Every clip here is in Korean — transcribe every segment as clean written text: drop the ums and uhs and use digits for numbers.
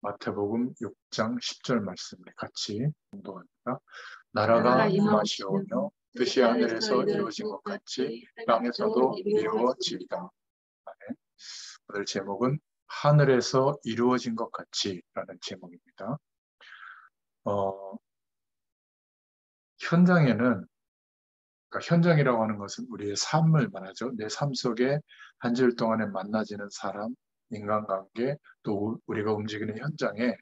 마태복음 6장 10절 말씀 우리 같이 공독합니다. 나라가 나라가 임하시오며 임하시오며 뜻이 하늘에서 이루어진 것 같이 땅에서도 이루어지리다. 오늘 제목은 하늘에서 이루어진 것 같이라는 제목입니다. 현장에는, 그러니까 현장이라고 하는 것은 우리의 삶을 말하죠. 내 삶 속에 한 주일 동안에 만나지는 사람, 인간관계, 또 우리가 움직이는 현장에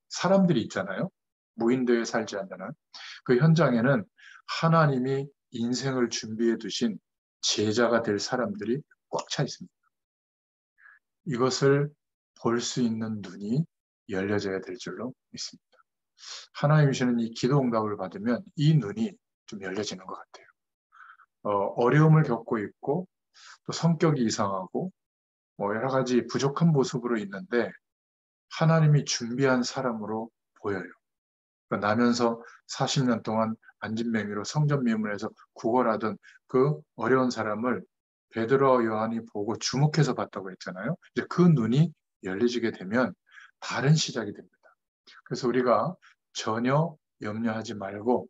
사람들이 있잖아요. 무인도에 살지 않는 한. 그 현장에는 하나님이 인생을 준비해 두신 제자가 될 사람들이 꽉 차 있습니다. 이것을 볼 수 있는 눈이 열려져야 될 줄로 믿습니다. 하나님이 주시는 이 기도 응답을 받으면 이 눈이 좀 열려지는 것 같아요. 어려움을 겪고 있고 또 성격이 이상하고 여러 가지 부족한 모습으로 있는데 하나님이 준비한 사람으로 보여요. 나면서 40년 동안 안진뱅이로 성전 미문에서 구걸하던 그 어려운 사람을 베드로와 요한이 보고 주목해서 봤다고 했잖아요. 이제 그 눈이 열려지게 되면 다른 시작이 됩니다. 그래서 우리가 전혀 염려하지 말고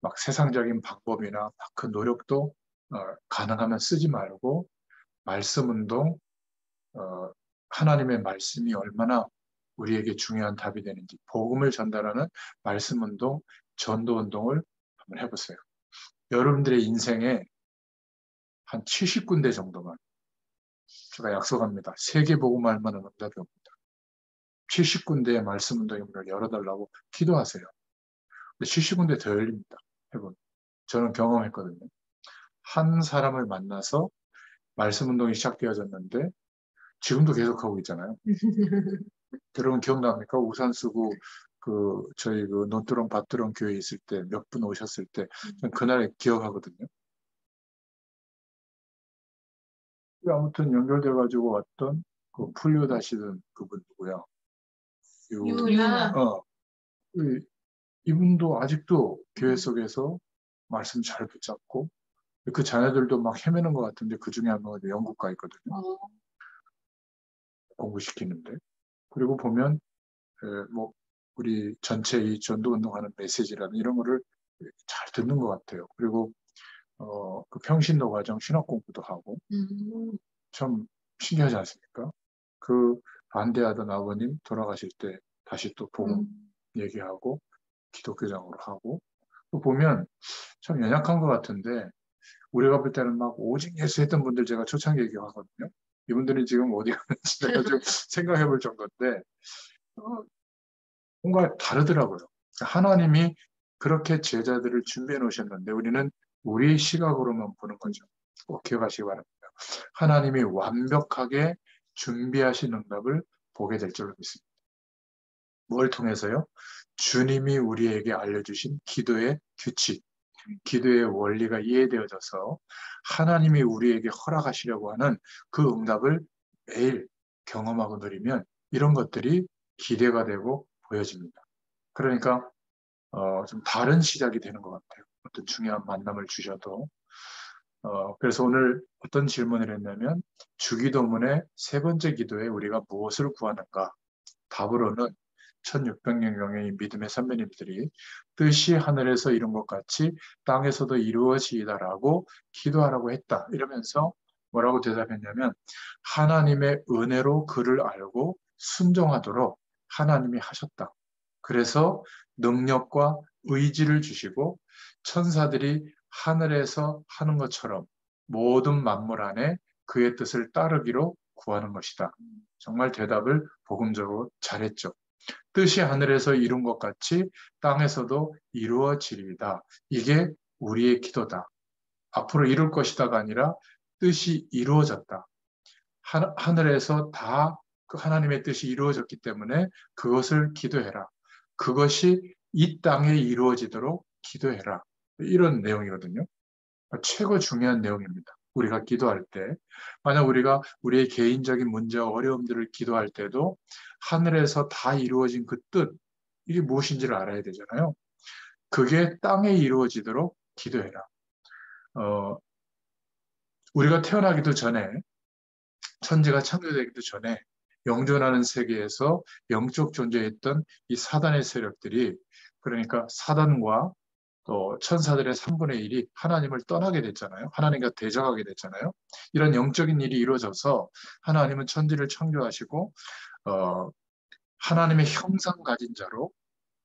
막 세상적인 방법이나 막 그 노력도 가능하면 쓰지 말고 말씀 운동, 하나님의 말씀이 얼마나 우리에게 중요한 답이 되는지 복음을 전달하는 말씀 운동, 전도 운동을 한번 해보세요. 여러분들의 인생에 한 70군데 정도만 제가 약속합니다. 세계 복음할 만한 응답이 옵니다. 70군데의 말씀 운동의 문을 열어달라고 기도하세요. 70군데 더 열립니다. 해보면. 저는 경험했거든요. 한 사람을 만나서 말씀 운동이 시작되어졌는데 지금도 계속하고 있잖아요. 여러분 기억납니까? 우산 쓰고 저희 논두렁 밭두렁 교회 있을 때 몇 분 오셨을 때 그날 기억하거든요. 아무튼 연결돼 가지고 왔던 그 풀려다시던 그분 누구야? 유나. 이분도 아직도 교회 속에서 말씀 잘 붙잡고 그 자녀들도 막 헤매는 것 같은데 그 중에 한 명은 영국 가 있거든요. 공부시키는데. 그리고 보면 우리 전체 이 전도 운동하는 메시지라는 이런 거를 잘 듣는 것 같아요. 그리고 그 평신도 과정 신학 공부도 하고 참 신기하지 않습니까? 그 반대하던 아버님 돌아가실 때 다시 또 복음 얘기하고 기독교장으로 하고 또 보면 참 연약한 것 같은데 우리가 볼 때는 막 오직 예수 했던 분들 제가 초창기 얘기하거든요. 이분들이 지금 어디 갔는지 제가 좀 생각해 볼 정도인데 뭔가 다르더라고요. 하나님이 그렇게 제자들을 준비해 놓으셨는데 우리는 우리의 시각으로만 보는 거죠. 꼭 기억하시기 바랍니다. 하나님이 완벽하게 준비하신 응답을 보게 될 줄로 믿습니다. 뭘 통해서요? 주님이 우리에게 알려주신 기도의 규칙, 기도의 원리가 이해되어져서 하나님이 우리에게 허락하시려고 하는 그 응답을 매일 경험하고 누리면 이런 것들이 기대가 되고 보여집니다. 그러니까 좀 다른 시작이 되는 것 같아요. 어떤 중요한 만남을 주셔도. 그래서 오늘 어떤 질문을 했냐면 주기도문의 세 번째 기도에 우리가 무엇을 구하는가? 답으로는 1600년경의 믿음의 선배님들이 뜻이 하늘에서 이룬 것 같이 땅에서도 이루어지이다라고 기도하라고 했다. 이러면서 뭐라고 대답했냐면 하나님의 은혜로 그를 알고 순종하도록 하나님이 하셨다. 그래서 능력과 의지를 주시고 천사들이 하늘에서 하는 것처럼 모든 만물 안에 그의 뜻을 따르기로 구하는 것이다. 정말 대답을 복음적으로 잘했죠. 뜻이 하늘에서 이룬 것 같이 땅에서도 이루어지리이다. 이게 우리의 기도다. 앞으로 이룰 것이다가 아니라 뜻이 이루어졌다. 하늘에서 다 그 하나님의 뜻이 이루어졌기 때문에 그것을 기도해라. 그것이 이 땅에 이루어지도록 기도해라. 이런 내용이거든요. 최고 중요한 내용입니다. 우리가 기도할 때, 만약 우리가 우리의 개인적인 문제와 어려움들을 기도할 때도 하늘에서 다 이루어진 그 뜻, 이게 무엇인지를 알아야 되잖아요. 그게 땅에 이루어지도록 기도해라. 우리가 태어나기도 전에, 천지가 창조되기도 전에 영존하는 세계에서 영적 존재했던 이 사단의 세력들이, 그러니까 사단과 또 천사들의 3분의 1이 하나님을 떠나게 됐잖아요. 하나님과 대적하게 됐잖아요. 이런 영적인 일이 이루어져서 하나님은 천지를 창조하시고 하나님의 형상 가진 자로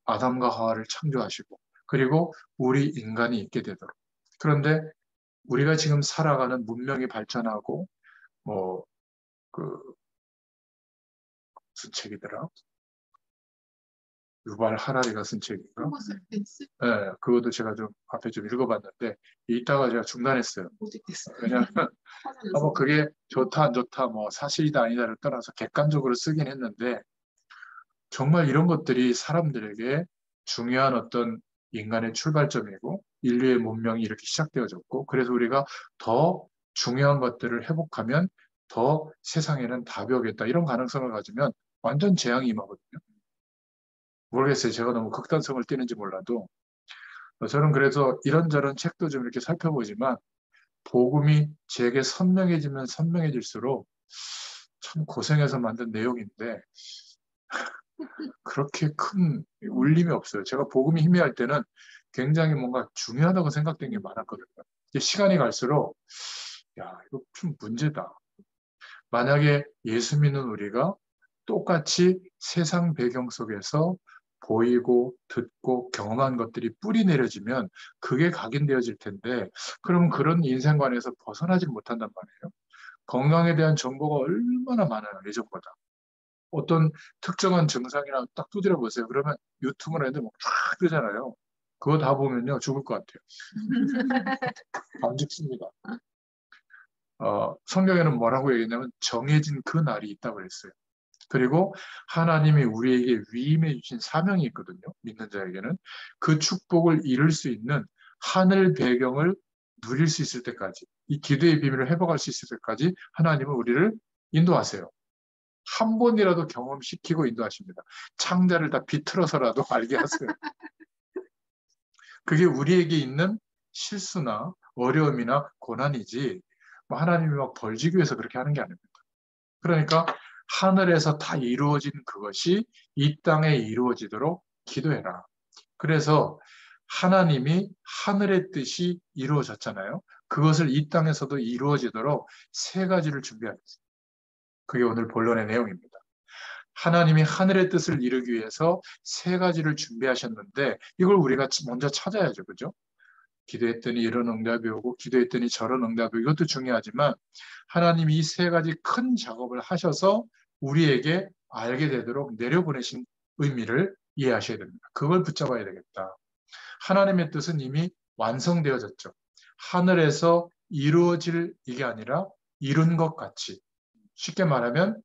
아담과 하와를 창조하시고, 그리고 우리 인간이 있게 되도록. 그런데 우리가 지금 살아가는 문명이 발전하고 뭐 그 무슨 책이더라? 유발 하라리가 쓴 책인가? 호모 사피엔스? 네, 그것도 제가 좀 앞에 좀 읽어봤는데 이따가 제가 중단했어요. 모르겠어요. 왜냐하면 뭐 그게 좋다 안 좋다 뭐 사실이다 아니다를 떠나서 객관적으로 쓰긴 했는데, 정말 이런 것들이 사람들에게 중요한 어떤 인간의 출발점이고 인류의 문명이 이렇게 시작되어졌고, 그래서 우리가 더 중요한 것들을 회복하면 더 세상에는 답이 오겠다, 이런 가능성을 가지면 완전 재앙이 임하거든요. 모르겠어요. 제가 너무 극단성을 띠는지 몰라도 저는 그래서 이런저런 책도 좀 이렇게 살펴보지만 복음이 제게 선명해지면 선명해질수록 참 고생해서 만든 내용인데 그렇게 큰 울림이 없어요. 제가 복음이 희미할 때는 굉장히 뭔가 중요하다고 생각된 게 많았거든요. 이제 시간이 갈수록 야, 이거 좀 문제다. 만약에 예수 믿는 우리가 똑같이 세상 배경 속에서 보이고 듣고 경험한 것들이 뿌리 내려지면 그게 각인되어질 텐데, 그러면 그런 인생관에서 벗어나질 못한단 말이에요. 건강에 대한 정보가 얼마나 많아요, 예전보다. 어떤 특정한 증상이나 딱 두드려 보세요. 그러면 유튜브나 애들 막쫙 뜨잖아요. 그거 다 보면요, 죽을 것 같아요. 안 죽습니다. 성경에는 뭐라고 얘기했냐면 정해진 그 날이 있다고 그랬어요. 그리고 하나님이 우리에게 위임해 주신 사명이 있거든요. 믿는 자에게는 그 축복을 이룰 수 있는 하늘 배경을 누릴 수 있을 때까지, 이 기도의 비밀을 회복할 수 있을 때까지 하나님은 우리를 인도하세요. 한 번이라도 경험시키고 인도하십니다. 창자를 다 비틀어서라도 알게 하세요. 그게 우리에게 있는 실수나 어려움이나 고난이지, 뭐 하나님이 막 벌지기 위해서 그렇게 하는 게 아닙니다. 그러니까 하늘에서 다 이루어진 그것이 이 땅에 이루어지도록 기도해라. 그래서 하나님이 하늘의 뜻이 이루어졌잖아요. 그것을 이 땅에서도 이루어지도록 세 가지를 준비하셨어요. 그게 오늘 본론의 내용입니다. 하나님이 하늘의 뜻을 이루기 위해서 세 가지를 준비하셨는데 이걸 우리가 먼저 찾아야죠. 그죠? 기도했더니 이런 응답이 오고 기도했더니 저런 응답이 오고, 이것도 중요하지만 하나님이 이 세 가지 큰 작업을 하셔서 우리에게 알게 되도록 내려보내신 의미를 이해하셔야 됩니다. 그걸 붙잡아야 되겠다. 하나님의 뜻은 이미 완성되어졌죠. 하늘에서 이루어질 이게 아니라 이룬 것 같이. 쉽게 말하면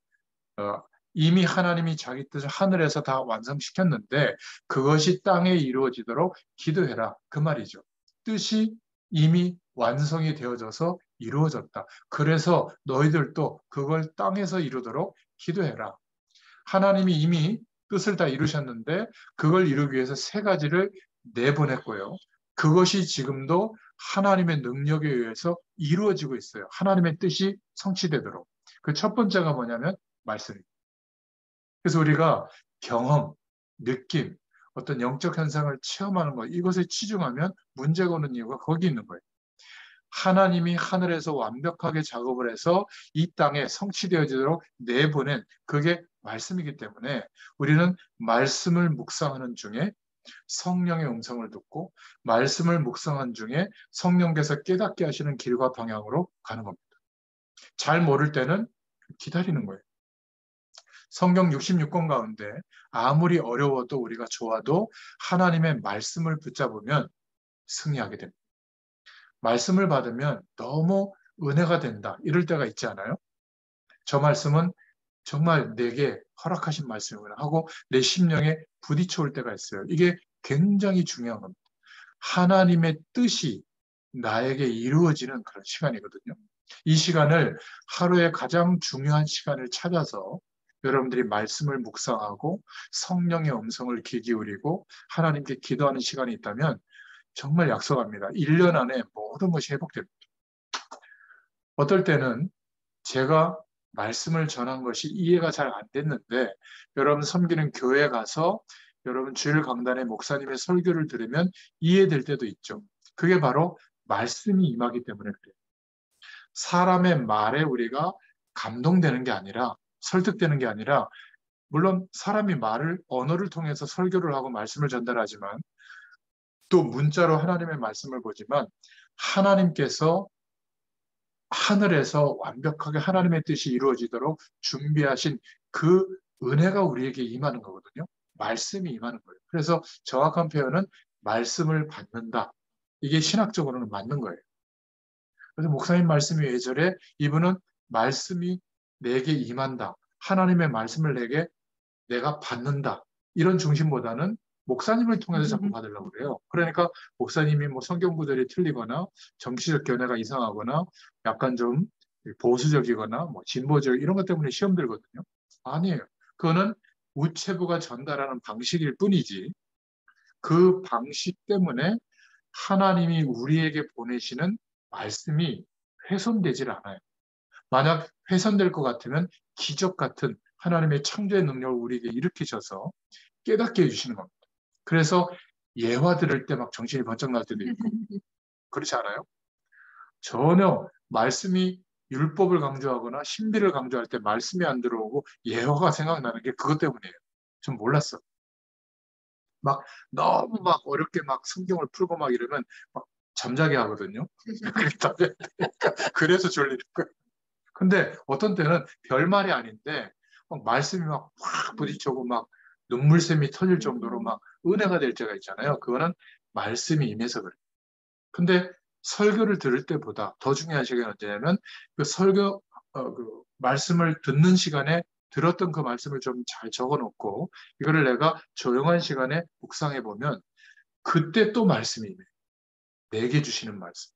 이미 하나님이 자기 뜻을 하늘에서 다 완성시켰는데 그것이 땅에 이루어지도록 기도해라, 그 말이죠. 뜻이 이미 완성이 되어져서 이루어졌다. 그래서 너희들도 그걸 땅에서 이루도록 기도해라. 하나님이 이미 뜻을 다 이루셨는데 그걸 이루기 위해서 세 가지를 내보냈고요. 그것이 지금도 하나님의 능력에 의해서 이루어지고 있어요. 하나님의 뜻이 성취되도록. 그 첫 번째가 뭐냐면 말씀입니다. 그래서 우리가 경험, 느낌, 어떤 영적 현상을 체험하는 것, 이것에 치중하면 문제가 오는 이유가 거기 있는 거예요. 하나님이 하늘에서 완벽하게 작업을 해서 이 땅에 성취되어지도록 내보낸 그게 말씀이기 때문에 우리는 말씀을 묵상하는 중에 성령의 음성을 듣고 말씀을 묵상한 중에 성령께서 깨닫게 하시는 길과 방향으로 가는 겁니다. 잘 모를 때는 기다리는 거예요. 성경 66권 가운데 아무리 어려워도 우리가 좋아도 하나님의 말씀을 붙잡으면 승리하게 됩니다. 말씀을 받으면 너무 은혜가 된다, 이럴 때가 있지 않아요? 저 말씀은 정말 내게 허락하신 말씀이구나 하고 내 심령에 부딪혀올 때가 있어요. 이게 굉장히 중요한 겁니다. 하나님의 뜻이 나에게 이루어지는 그런 시간이거든요. 이 시간을 하루의 가장 중요한 시간을 찾아서 여러분들이 말씀을 묵상하고 성령의 음성을 귀 기울이고 하나님께 기도하는 시간이 있다면 정말 약속합니다. 1년 안에 모든 것이 회복됩니다. 어떨 때는 제가 말씀을 전한 것이 이해가 잘 안 됐는데 여러분 섬기는 교회 가서 여러분 주일 강단의 목사님의 설교를 들으면 이해될 때도 있죠. 그게 바로 말씀이 임하기 때문에 그래요. 사람의 말에 우리가 감동되는 게 아니라 설득되는 게 아니라 물론 사람이 언어를 통해서 설교를 하고 말씀을 전달하지만 또 문자로 하나님의 말씀을 보지만 하나님께서 하늘에서 완벽하게 하나님의 뜻이 이루어지도록 준비하신 그 은혜가 우리에게 임하는 거거든요. 말씀이 임하는 거예요. 그래서 정확한 표현은 말씀을 받는다. 이게 신학적으로는 맞는 거예요. 그래서 목사님 말씀이 왜 저래? 이분은 말씀이 내게 임한다. 하나님의 말씀을 내가 받는다. 이런 중심보다는 목사님을 통해서 자꾸 받으려고 그래요. 그러니까 목사님이 뭐 성경 구절이 틀리거나 정치적 견해가 이상하거나 약간 좀 보수적이거나 뭐 진보적 이런 것 때문에 시험 들거든요. 아니에요. 그거는 우체부가 전달하는 방식일 뿐이지 그 방식 때문에 하나님이 우리에게 보내시는 말씀이 훼손되질 않아요. 만약 훼손될 것 같으면 기적 같은 하나님의 창조의 능력을 우리에게 일으키셔서 깨닫게 해주시는 겁니다. 그래서 예화 들을 때 막 정신이 번쩍 날 때도 있고 그렇지 않아요? 전혀 말씀이 율법을 강조하거나 신비를 강조할 때 말씀이 안 들어오고 예화가 생각나는 게 그것 때문이에요. 좀 몰랐어. 막 너무 막 어렵게 막 성경을 풀고 막 이러면 막 잠자게 하거든요. 그래서 졸리는 거예요. 근데 어떤 때는 별말이 아닌데 막 말씀이 막 확 부딪히고 막 눈물샘이 터질 정도로 막 은혜가 될 때가 있잖아요. 그거는 말씀이 임해서 그래요. 근데 설교를 들을 때보다 더 중요한 시간이 언제냐면 그 설교 그 말씀을 듣는 시간에 들었던 그 말씀을 좀 잘 적어 놓고 이거를 내가 조용한 시간에 묵상해 보면 그때 또 말씀이 임해요. 내게 주시는 말씀.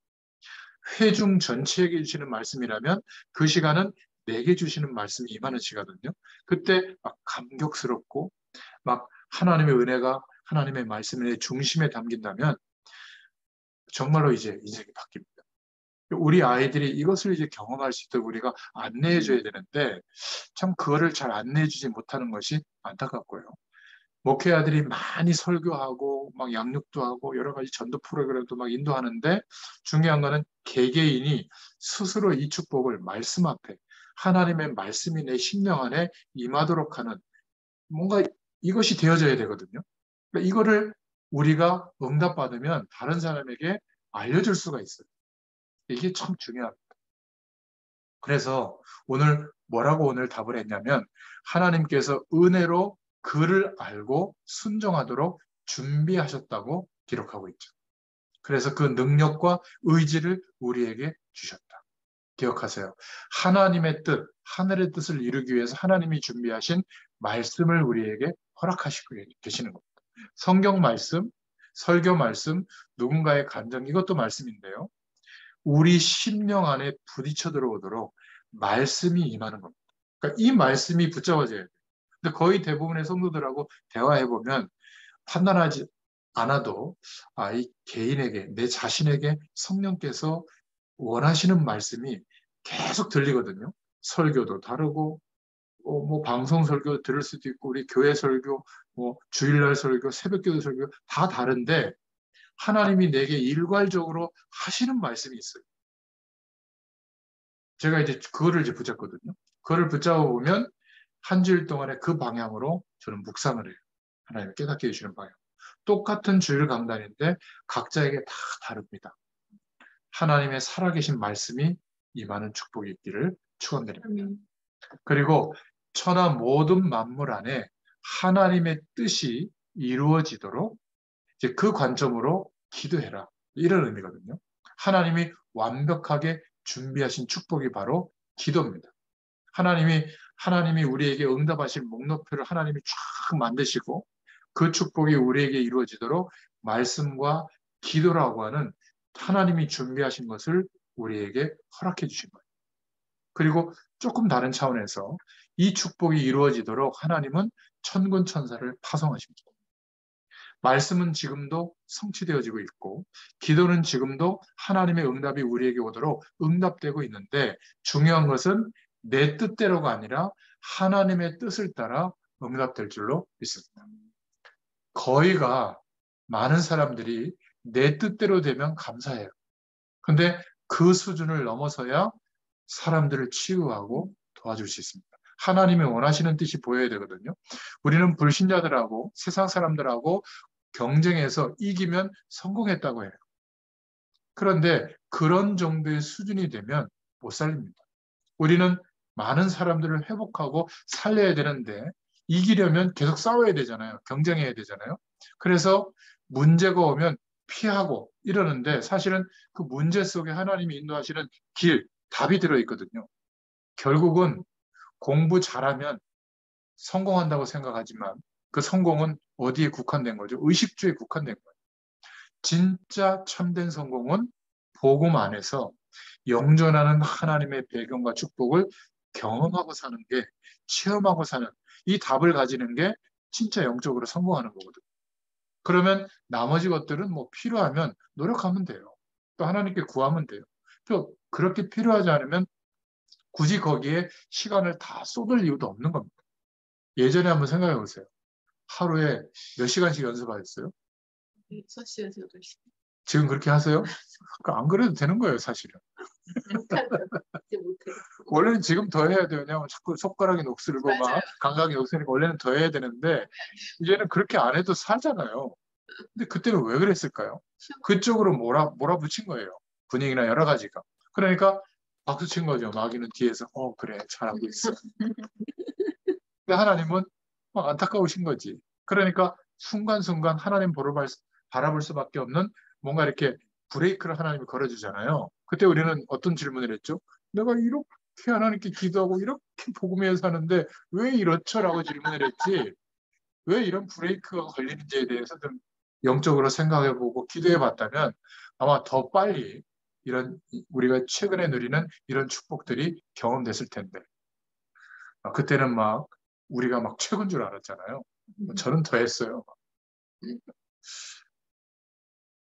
회중 전체에게 주시는 말씀이라면 그 시간은 내게 주시는 말씀이 임하는 시간이거든요. 그때 막 감격스럽고 막 하나님의 은혜가 하나님의 말씀의 중심에 담긴다면 정말로 이제 인생이 바뀝니다. 우리 아이들이 이것을 이제 경험할 수 있도록 우리가 안내해 줘야 되는데 참 그거를 잘 안내해 주지 못하는 것이 안타깝고요. 목회자들이 많이 설교하고 막 양육도 하고 여러 가지 전도 프로그램도 막 인도하는데 중요한 거는 개개인이 스스로 이 축복을 말씀 앞에 하나님의 말씀이 내 심령 안에 임하도록 하는 뭔가 이것이 되어져야 되거든요. 그러니까 이거를 우리가 응답받으면 다른 사람에게 알려줄 수가 있어요. 이게 참 중요합니다. 그래서 뭐라고 오늘 답을 했냐면 하나님께서 은혜로 그를 알고 순종하도록 준비하셨다고 기록하고 있죠. 그래서 그 능력과 의지를 우리에게 주셨다. 기억하세요. 하나님의 뜻, 하늘의 뜻을 이루기 위해서 하나님이 준비하신 말씀을 우리에게 허락하시고 계시는 겁니다. 성경 말씀, 설교 말씀, 누군가의 간증, 이것도 말씀인데요. 우리 심령 안에 부딪혀 들어오도록 말씀이 임하는 겁니다. 그러니까 이 말씀이 붙잡아져야 돼요. 근데 거의 대부분의 성도들하고 대화해보면 판단하지 않아도 이 개인에게, 내 자신에게 성령께서 원하시는 말씀이 계속 들리거든요. 설교도 다르고, 뭐 방송 설교 들을 수도 있고, 우리 교회 설교, 뭐 주일날 설교, 새벽기도 설교 다 다른데 하나님이 내게 일괄적으로 하시는 말씀이 있어요. 제가 이제 그거를 이제 붙잡거든요. 그거를 붙잡아 보면 한 주일 동안에 그 방향으로 저는 묵상을 해요. 하나님 깨닫게 해주시는 방향. 똑같은 주일 강단인데 각자에게 다 다릅니다. 하나님의 살아계신 말씀이 임하는 축복이 있기를 축원드립니다. 그리고 천하 모든 만물 안에 하나님의 뜻이 이루어지도록 이제 그 관점으로 기도해라. 이런 의미거든요. 하나님이 완벽하게 준비하신 축복이 바로 기도입니다. 하나님이 우리에게 응답하실 목록표를 하나님이 쫙 만드시고 그 축복이 우리에게 이루어지도록 말씀과 기도라고 하는 하나님이 준비하신 것을 우리에게 허락해 주신 거예요. 그리고 조금 다른 차원에서 이 축복이 이루어지도록 하나님은 천군 천사를 파송하십니다. 말씀은 지금도 성취되어지고 있고 기도는 지금도 하나님의 응답이 우리에게 오도록 응답되고 있는데 중요한 것은 내 뜻대로가 아니라 하나님의 뜻을 따라 응답될 줄로 믿습니다. 거의가 많은 사람들이 내 뜻대로 되면 감사해요. 근데 그 수준을 넘어서야 사람들을 치유하고 도와줄 수 있습니다. 하나님이 원하시는 뜻이 보여야 되거든요. 우리는 불신자들하고 세상 사람들하고 경쟁해서 이기면 성공했다고 해요. 그런데 그런 정도의 수준이 되면 못 살립니다. 우리는 많은 사람들을 회복하고 살려야 되는데 이기려면 계속 싸워야 되잖아요. 경쟁해야 되잖아요. 그래서 문제가 오면 피하고 이러는데 사실은 그 문제 속에 하나님이 인도하시는 길, 답이 들어있거든요. 결국은 공부 잘하면 성공한다고 생각하지만 그 성공은 어디에 국한된 거죠? 의식주에 국한된 거예요. 진짜 참된 성공은 복음 안에서 영존하는 하나님의 배경과 축복을 경험하고 사는 게, 체험하고 사는 이 답을 가지는 게 진짜 영적으로 성공하는 거거든요. 그러면 나머지 것들은 뭐 필요하면 노력하면 돼요. 또 하나님께 구하면 돼요. 또 그렇게 필요하지 않으면 굳이 거기에 시간을 다 쏟을 이유도 없는 겁니다. 예전에 한번 생각해 보세요. 하루에 몇 시간씩 연습하셨어요? 6시에서 8시. 지금 그렇게 하세요? 안 그래도 되는 거예요, 사실은. 이제 못해요. 원래는 지금 더 해야 돼요. 왜냐하면 자꾸 손가락이 녹슬고 막 맞아요. 감각이 녹슬니까 원래는 더 해야 되는데 이제는 그렇게 안 해도 살잖아요. 근데 그때는 왜 그랬을까요? 그쪽으로 몰아붙인 거예요. 분위기나 여러 가지가. 그러니까 박수 친 거죠. 마귀는 뒤에서 그래 잘하고 있어. 근데 하나님은 막 안타까우신 거지. 그러니까 순간순간 하나님 바라볼 수밖에 없는 뭔가 이렇게 브레이크를 하나님이 걸어주잖아요. 그때 우리는 어떤 질문을 했죠? 내가 이렇게 하나님께 기도하고 이렇게 복음에 사는데 왜 이렇죠라고 질문을 했지. 왜 이런 브레이크가 걸리는지에 대해서 좀 영적으로 생각해보고 기도해봤다면 아마 더 빨리 이런 우리가 최근에 누리는 이런 축복들이 경험됐을 텐데 그때는 막 우리가 막 최고인 줄 알았잖아요. 저는 더 했어요.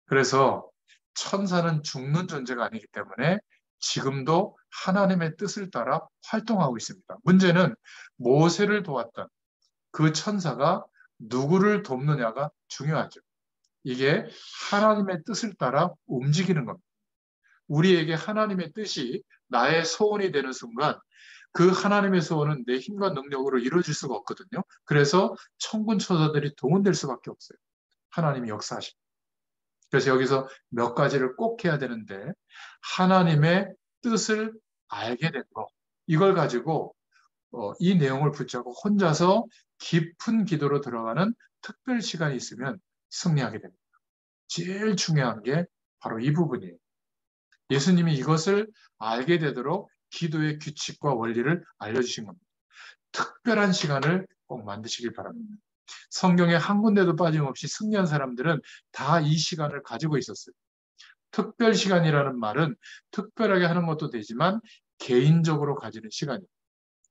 그래서 천사는 죽는 존재가 아니기 때문에 지금도 하나님의 뜻을 따라 활동하고 있습니다. 문제는 모세를 도왔던 그 천사가 누구를 돕느냐가 중요하죠. 이게 하나님의 뜻을 따라 움직이는 겁니다. 우리에게 하나님의 뜻이 나의 소원이 되는 순간 그 하나님의 소원은 내 힘과 능력으로 이루어질 수가 없거든요. 그래서 천군 천사들이 동원될 수밖에 없어요. 하나님이 역사하십니다. 그래서 여기서 몇 가지를 꼭 해야 되는데 하나님의 뜻을 알게 된 거, 이걸 가지고 이 내용을 붙잡고 혼자서 깊은 기도로 들어가는 특별 시간이 있으면 승리하게 됩니다. 제일 중요한 게 바로 이 부분이에요. 예수님이 이것을 알게 되도록 기도의 규칙과 원리를 알려주신 겁니다. 특별한 시간을 꼭 만드시길 바랍니다. 성경에 한 군데도 빠짐없이 승리한 사람들은 다 이 시간을 가지고 있었어요. 특별 시간이라는 말은 특별하게 하는 것도 되지만 개인적으로 가지는 시간이에요.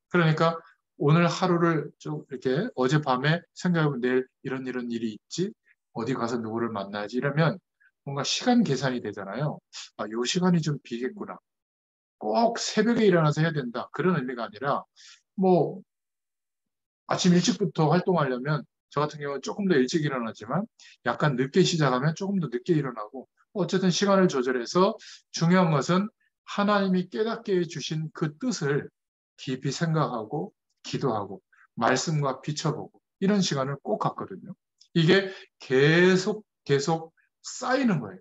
그러니까 오늘 하루를 좀 이렇게 어젯밤에 생각해보면 내일 이런 일이 있지? 어디 가서 누구를 만나야지? 이러면 뭔가 시간 계산이 되잖아요. 요 시간이 좀 비겠구나. 꼭 새벽에 일어나서 해야 된다. 그런 의미가 아니라 뭐 아침 일찍부터 활동하려면 저 같은 경우는 조금 더 일찍 일어나지만 약간 늦게 시작하면 조금 더 늦게 일어나고 어쨌든 시간을 조절해서 중요한 것은 하나님이 깨닫게 해주신 그 뜻을 깊이 생각하고 기도하고 말씀과 비춰보고 이런 시간을 꼭 갖거든요. 이게 계속 쌓이는 거예요.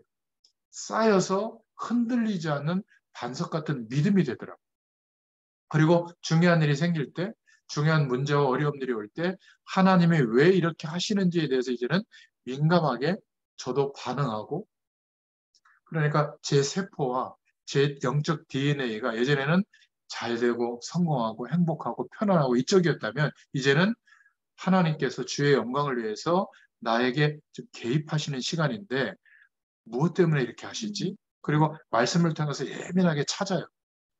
쌓여서 흔들리지 않는 반석 같은 믿음이 되더라고요. 그리고 중요한 일이 생길 때, 중요한 문제와 어려운 일이 올 때 하나님이 왜 이렇게 하시는지에 대해서 이제는 민감하게 저도 반응하고, 그러니까 제 세포와 제 영적 DNA가 예전에는 잘 되고 성공하고 행복하고 편안하고 이쪽이었다면 이제는 하나님께서 주의 영광을 위해서 나에게 좀 개입하시는 시간인데 무엇 때문에 이렇게 하시지? 그리고 말씀을 통해서 예민하게 찾아요.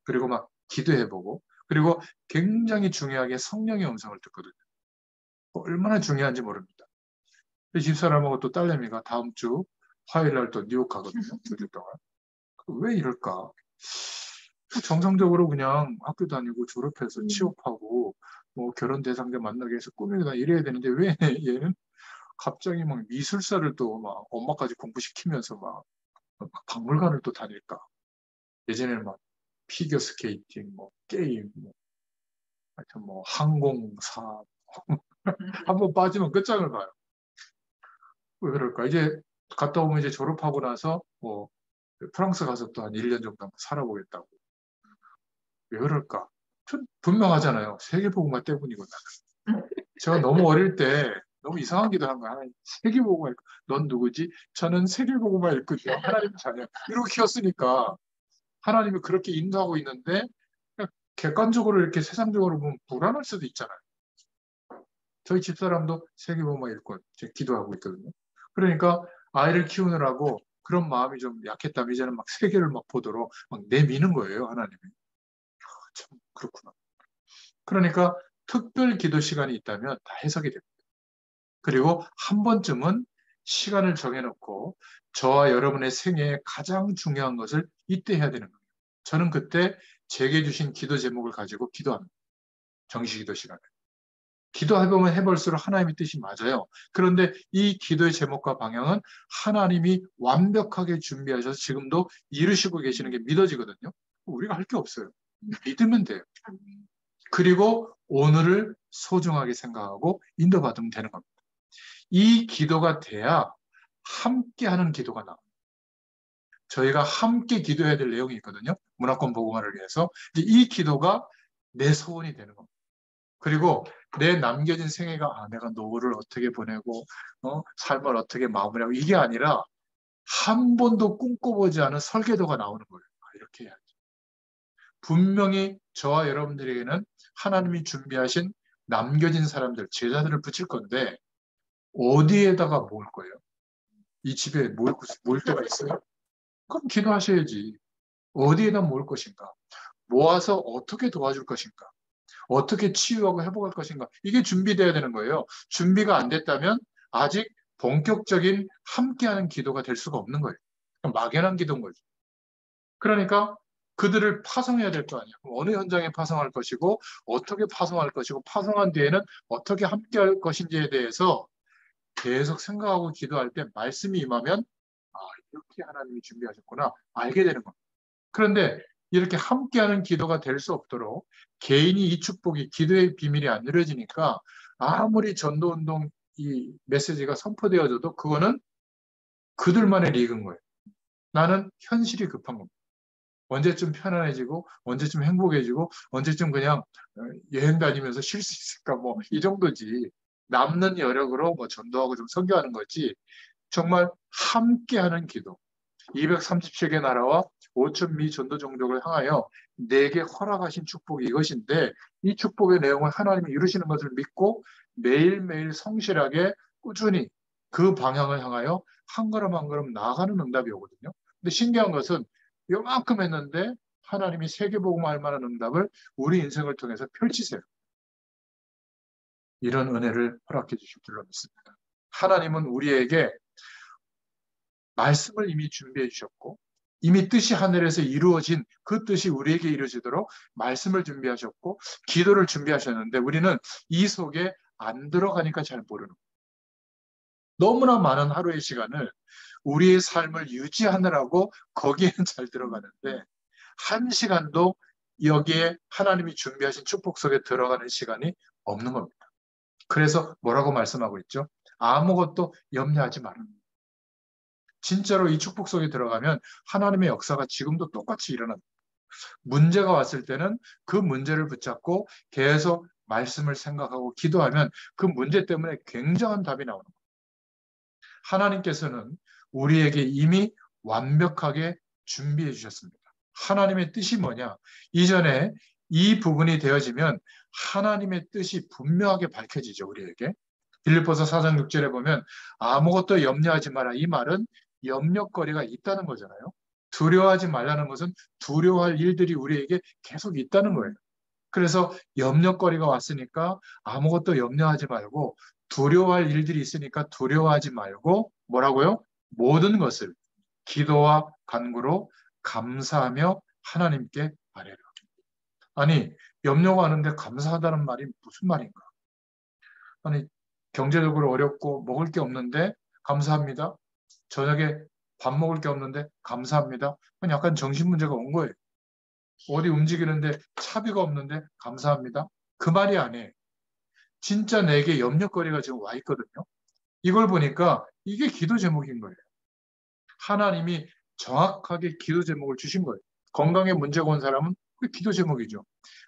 그리고 막 기도해보고 그리고 굉장히 중요하게 성령의 음성을 듣거든요. 얼마나 중요한지 모릅니다. 집사람하고 또 딸내미가 다음 주 화요일 날 또 뉴욕 가거든요. 2주 동안. 왜 이럴까? 정상적으로 그냥 학교 다니고 졸업해서 취업하고 뭐 결혼 대상자 만나기 위해서 꾸미다 이래야 되는데 왜 얘는 갑자기 막 미술사를 또 막 엄마까지 공부시키면서 막 박물관을 또 다닐까? 예전에는 막 피겨 스케이팅, 뭐 게임, 뭐 하여튼 뭐 항공사 한번 빠지면 끝장을 봐요. 왜 그럴까? 이제 갔다 오면 이제 졸업하고 나서 뭐 프랑스 가서 또 한 1년 정도 한번 살아보겠다고. 왜 그럴까? 분명하잖아요. 세계복음화 때문이구나. 제가 너무 어릴 때 너무 이상한 기도 한 거야. 하나님, 세계복음화 읽고, 넌 누구지? 저는 세계복음화 읽거든요. 하나님 자녀. 이렇게 키웠으니까 하나님이 그렇게 인도하고 있는데 그냥 객관적으로 이렇게 세상적으로 보면 불안할 수도 있잖아요. 저희 집사람도 세계복음화 읽고 지금 기도하고 있거든요. 그러니까 아이를 키우느라고 그런 마음이 좀 약했다면 이제는 막 세계를 막 보도록 막 내미는 거예요, 하나님이. 참 그렇구나. 그러니까 특별 기도 시간이 있다면 다 해석이 됩니다. 그리고 한 번쯤은 시간을 정해놓고 저와 여러분의 생애에 가장 중요한 것을 이때 해야 되는 거예요. 저는 그때 제게 주신 기도 제목을 가지고 기도합니다. 정시 기도 시간에. 기도해보면 해볼수록 하나님의 뜻이 맞아요. 그런데 이 기도의 제목과 방향은 하나님이 완벽하게 준비하셔서 지금도 이루시고 계시는 게 믿어지거든요. 우리가 할 게 없어요. 믿으면 돼요. 그리고 오늘을 소중하게 생각하고 인도받으면 되는 겁니다. 이 기도가 돼야 함께하는 기도가 나와요. 저희가 함께 기도해야 될 내용이 있거든요. 문화권 복음화를 위해서. 이 기도가 내 소원이 되는 겁니다. 그리고 내 남겨진 생애가 내가 노후를 어떻게 보내고 삶을 어떻게 마무리하고 이게 아니라 한 번도 꿈꿔보지 않은 설계도가 나오는 거예요. 이렇게 해야지. 분명히 저와 여러분들에게는 하나님이 준비하신 남겨진 사람들, 제자들을 붙일 건데 어디에다가 모을 거예요? 이 집에 모을 때가 있어요? 그럼 기도하셔야지. 어디에다 모을 것인가? 모아서 어떻게 도와줄 것인가? 어떻게 치유하고 회복할 것인가? 이게 준비돼야 되는 거예요. 준비가 안 됐다면 아직 본격적인 함께하는 기도가 될 수가 없는 거예요. 막연한 기도인 거죠. 그러니까 그들을 파송해야 될 거 아니에요. 어느 현장에 파송할 것이고 어떻게 파송할 것이고 파송한 뒤에는 어떻게 함께할 것인지에 대해서 계속 생각하고 기도할 때 말씀이 임하면 이렇게 하나님이 준비하셨구나 알게 되는 겁니다. 그런데 이렇게 함께하는 기도가 될 수 없도록 개인이 이 축복이 기도의 비밀이 안 이루어지니까 아무리 전도운동 이 메시지가 선포되어져도 그거는 그들만의 리그인 거예요. 나는 현실이 급한 겁니다. 언제쯤 편안해지고 언제쯤 행복해지고 언제쯤 그냥 여행 다니면서 쉴 수 있을까 뭐 이 정도지. 남는 여력으로 뭐 전도하고 좀 선교하는 거지. 정말 함께하는 기도. 237개 나라와 5천 미 전도 종족을 향하여 내게 허락하신 축복이 이것인데 이 축복의 내용을 하나님이 이루시는 것을 믿고 매일매일 성실하게 꾸준히 그 방향을 향하여 한 걸음 한 걸음 나아가는 응답이 오거든요. 근데 신기한 것은 요만큼 했는데 하나님이 세계복음할 만한 응답을 우리 인생을 통해서 펼치세요. 이런 은혜를 허락해 주실 줄로 믿습니다. 하나님은 우리에게 말씀을 이미 준비해 주셨고 이미 뜻이 하늘에서 이루어진 그 뜻이 우리에게 이루어지도록 말씀을 준비하셨고 기도를 준비하셨는데 우리는 이 속에 안 들어가니까 잘 모르는 거예요. 너무나 많은 하루의 시간을 우리의 삶을 유지하느라고 거기에는 잘 들어가는데 한 시간도 여기에 하나님이 준비하신 축복 속에 들어가는 시간이 없는 겁니다. 그래서 뭐라고 말씀하고 있죠? 아무것도 염려하지 마라. 진짜로 이 축복 속에 들어가면 하나님의 역사가 지금도 똑같이 일어납니다. 문제가 왔을 때는 그 문제를 붙잡고 계속 말씀을 생각하고 기도하면 그 문제 때문에 굉장한 답이 나오는 거예요. 하나님께서는 우리에게 이미 완벽하게 준비해 주셨습니다. 하나님의 뜻이 뭐냐? 이전에 이 부분이 되어지면 하나님의 뜻이 분명하게 밝혀지죠, 우리에게. 빌립보서 4장 6절에 보면 아무것도 염려하지 마라. 이 말은 염려거리가 있다는 거잖아요. 두려워하지 말라는 것은 두려워할 일들이 우리에게 계속 있다는 거예요. 그래서 염려거리가 왔으니까 아무것도 염려하지 말고 두려워할 일들이 있으니까 두려워하지 말고 뭐라고요? 모든 것을 기도와 간구로 감사하며 하나님께 안 해라. 아니, 염려가 하는데 감사하다는 말이 무슨 말인가? 아니, 경제적으로 어렵고 먹을 게 없는데 감사합니다. 저녁에 밥 먹을 게 없는데 감사합니다. 그건 약간 정신 문제가 온 거예요. 어디 움직이는데 차비가 없는데 감사합니다. 그 말이 아니에요. 진짜 내게 염려거리가 지금 와 있거든요. 이걸 보니까 이게 기도 제목인 거예요. 하나님이 정확하게 기도 제목을 주신 거예요. 건강에 문제가 온 사람은 그 기도 제목이죠.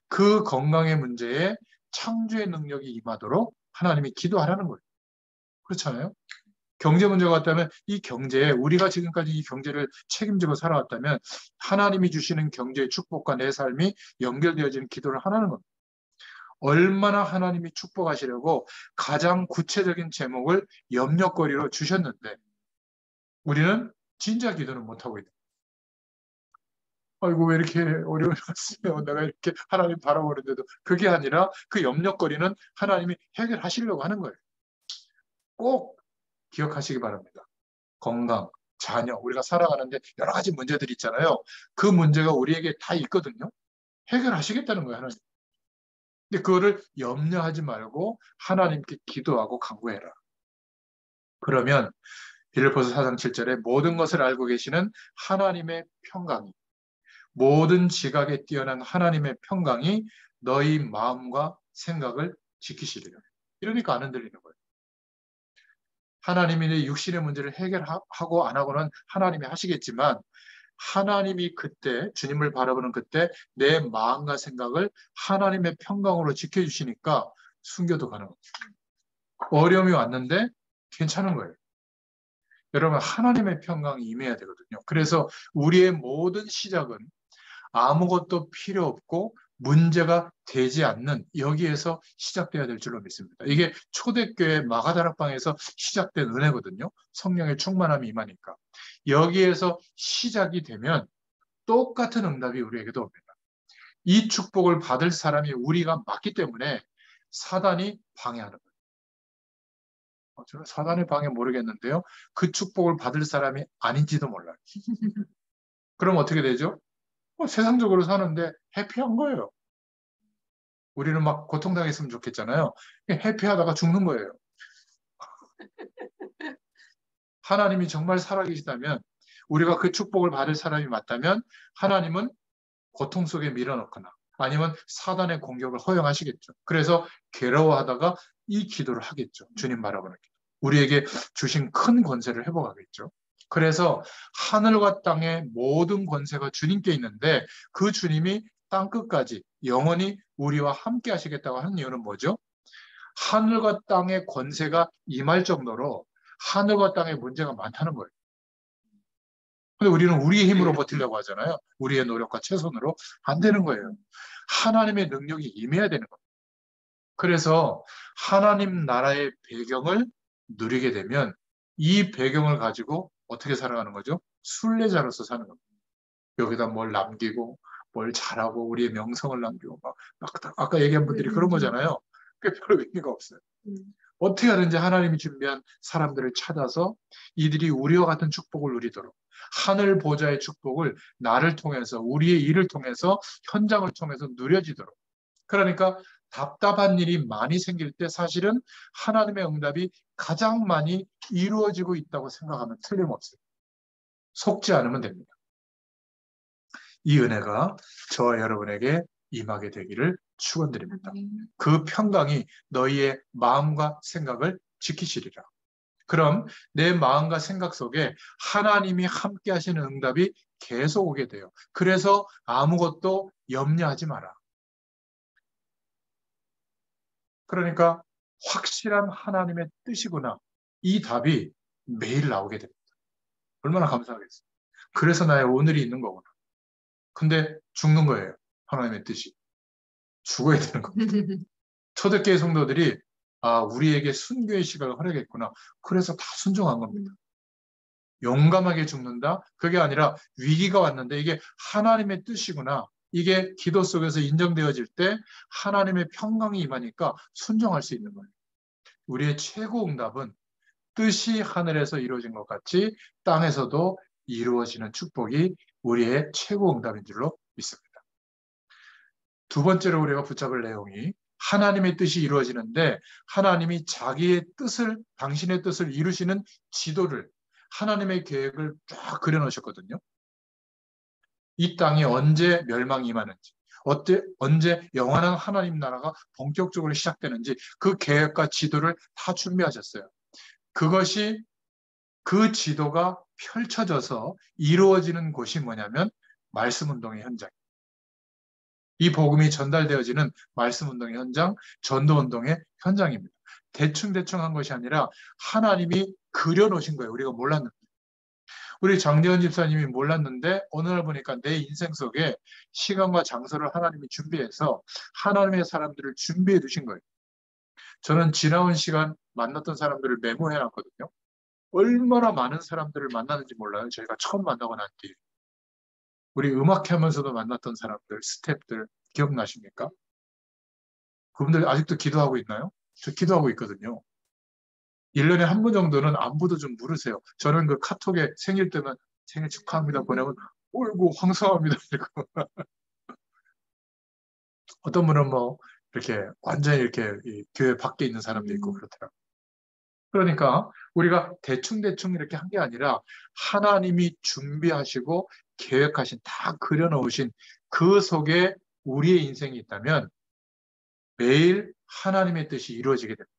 그 건강의 문제에 창조의 능력이 임하도록 하나님이 기도하라는 거예요. 그렇잖아요? 경제 문제가 왔다면 이 경제에 우리가 지금까지 이 경제를 책임지고 살아왔다면 하나님이 주시는 경제의 축복과 내 삶이 연결되어지는 기도를 하라는 겁니다. 얼마나 하나님이 축복하시려고 가장 구체적인 제목을 염려거리로 주셨는데 우리는 진짜 기도는 못하고 있다. 아이고 왜 이렇게 어려움이 왔어요. 내가 이렇게 하나님 바라보는데도 그게 아니라 그 염려거리는 하나님이 해결하시려고 하는 거예요. 꼭 기억하시기 바랍니다. 건강, 자녀, 우리가 살아가는데 여러 가지 문제들이 있잖아요. 그 문제가 우리에게 다 있거든요. 해결하시겠다는 거예요, 하나님. 근데 그거를 염려하지 말고 하나님께 기도하고 간구해라. 그러면 빌립보서 4장 7절에 모든 것을 알고 계시는 하나님의 평강이 모든 지각에 뛰어난 하나님의 평강이 너희 마음과 생각을 지키시리라. 이러니까 안 흔들리는 거예요. 하나님이 내 육신의 문제를 해결하고 안 하고는 하나님이 하시겠지만 하나님이 그때 주님을 바라보는 그때 내 마음과 생각을 하나님의 평강으로 지켜주시니까 순교도 가능합니다. 어려움이 왔는데 괜찮은 거예요. 여러분 하나님의 평강이 임해야 되거든요. 그래서 우리의 모든 시작은 아무것도 필요 없고 문제가 되지 않는 여기에서 시작돼야 될 줄로 믿습니다. 이게 초대교회 마가다락방에서 시작된 은혜거든요. 성령의 충만함이 임하니까. 여기에서 시작이 되면 똑같은 응답이 우리에게도 옵니다. 이 축복을 받을 사람이 우리가 맞기 때문에 사단이 방해하는 거예요. 저는 사단의 방해 모르겠는데요. 그 축복을 받을 사람이 아닌지도 몰라요. 그럼 어떻게 되죠? 세상적으로 사는데 해피한 거예요. 우리는 막 고통당했으면 좋겠잖아요. 해피하다가 죽는 거예요. 하나님이 정말 살아계시다면 우리가 그 축복을 받을 사람이 맞다면 하나님은 고통 속에 밀어넣거나 아니면 사단의 공격을 허용하시겠죠. 그래서 괴로워하다가 이 기도를 하겠죠. 주님 바라보는 기도. 우리에게 주신 큰 권세를 회복하겠죠. 그래서 하늘과 땅의 모든 권세가 주님께 있는데 그 주님이 땅끝까지 영원히 우리와 함께 하시겠다고 하는 이유는 뭐죠? 하늘과 땅의 권세가 임할 정도로 하늘과 땅의 문제가 많다는 거예요. 근데 우리는 우리의 힘으로 버티려고 하잖아요. 우리의 노력과 최선으로. 안 되는 거예요. 하나님의 능력이 임해야 되는 거예요. 그래서 하나님 나라의 배경을 누리게 되면 이 배경을 가지고 어떻게 살아가는 거죠? 순례자로서 사는 겁니다. 여기다 뭘 남기고 뭘 잘하고 우리의 명성을 남기고 막 아까 얘기한 분들이 그런 거잖아요. 그게 별로 의미가 없어요. 어떻게 하든지 하나님이 준비한 사람들을 찾아서 이들이 우리와 같은 축복을 누리도록 하늘 보좌의 축복을 나를 통해서 우리의 일을 통해서 현장을 통해서 누려지도록 그러니까 답답한 일이 많이 생길 때 사실은 하나님의 응답이 가장 많이 이루어지고 있다고 생각하면 틀림없어요. 속지 않으면 됩니다. 이 은혜가 저와 여러분에게 임하게 되기를 축원드립니다. 그 평강이 너희의 마음과 생각을 지키시리라. 그럼 내 마음과 생각 속에 하나님이 함께 하시는 응답이 계속 오게 돼요. 그래서 아무것도 염려하지 마라. 그러니까 확실한 하나님의 뜻이구나. 이 답이 매일 나오게 됩니다. 얼마나 감사하겠어요. 그래서 나의 오늘이 있는 거구나. 근데 죽는 거예요. 하나님의 뜻이. 죽어야 되는 겁니다. 초대교회 성도들이 우리에게 순교의 시간을 허락했구나. 그래서 다 순종한 겁니다. 용감하게 죽는다? 그게 아니라 위기가 왔는데 이게 하나님의 뜻이구나. 이게 기도 속에서 인정되어질 때 하나님의 평강이 임하니까 순종할 수 있는 거예요. 우리의 최고 응답은 뜻이 하늘에서 이루어진 것 같이 땅에서도 이루어지는 축복이 우리의 최고 응답인 줄로 믿습니다. 두 번째로 우리가 붙잡을 내용이 하나님의 뜻이 이루어지는데 하나님이 자기의 뜻을, 당신의 뜻을 이루시는 지도를, 하나님의 계획을 쫙 그려놓으셨거든요. 이 땅이 언제 멸망이 임하는지, 언제 영원한 하나님 나라가 본격적으로 시작되는지 그 계획과 지도를 다 준비하셨어요. 그것이, 그 지도가 펼쳐져서 이루어지는 곳이 뭐냐면 말씀 운동의 현장. 이 복음이 전달되어지는 말씀 운동의 현장, 전도 운동의 현장입니다. 대충대충 한 것이 아니라 하나님이 그려놓으신 거예요. 우리가 몰랐는데. 우리 장재현 집사님이 몰랐는데 어느 날 보니까 내 인생 속에 시간과 장소를 하나님이 준비해서 하나님의 사람들을 준비해 두신 거예요. 저는 지나온 시간 만났던 사람들을 메모해 놨거든요. 얼마나 많은 사람들을 만나는지 몰라요. 저희가 처음 만나고 난 뒤에. 우리 음악회 하면서도 만났던 사람들, 스태프들 기억나십니까? 그분들 아직도 기도하고 있나요? 저 기도하고 있거든요. 1년에 한 번 정도는 안부도 좀 물으세요. 저는 그 카톡에 생일 때는 생일 축하합니다 보내면 어이구 황송합니다. 이러고. 어떤 분은 뭐 이렇게 완전히 이렇게 이 교회 밖에 있는 사람도 있고 그렇더라고요. 그러니까 우리가 대충대충 이렇게 한 게 아니라 하나님이 준비하시고 계획하신, 다 그려놓으신 그 속에 우리의 인생이 있다면 매일 하나님의 뜻이 이루어지게 됩니다.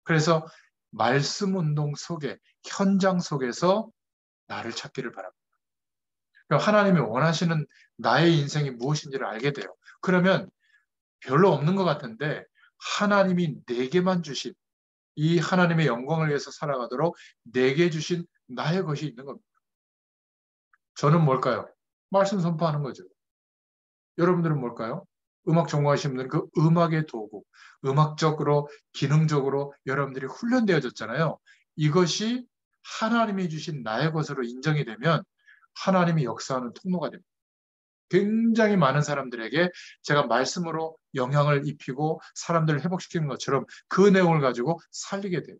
그래서 말씀 운동 속에, 현장 속에서 나를 찾기를 바랍니다. 그러니까 하나님이 원하시는 나의 인생이 무엇인지를 알게 돼요. 그러면 별로 없는 것 같은데 하나님이 내게만 주신, 이 하나님의 영광을 위해서 살아가도록 내게 주신 나의 것이 있는 겁니다. 저는 뭘까요? 말씀 선포하는 거죠. 여러분들은 뭘까요? 음악 전공하시는 분들은 그 음악의 도구, 음악적으로, 기능적으로 여러분들이 훈련되어졌잖아요. 이것이 하나님이 주신 나의 것으로 인정이 되면 하나님이 역사하는 통로가 됩니다. 굉장히 많은 사람들에게 제가 말씀으로 영향을 입히고 사람들을 회복시키는 것처럼 그 내용을 가지고 살리게 돼요.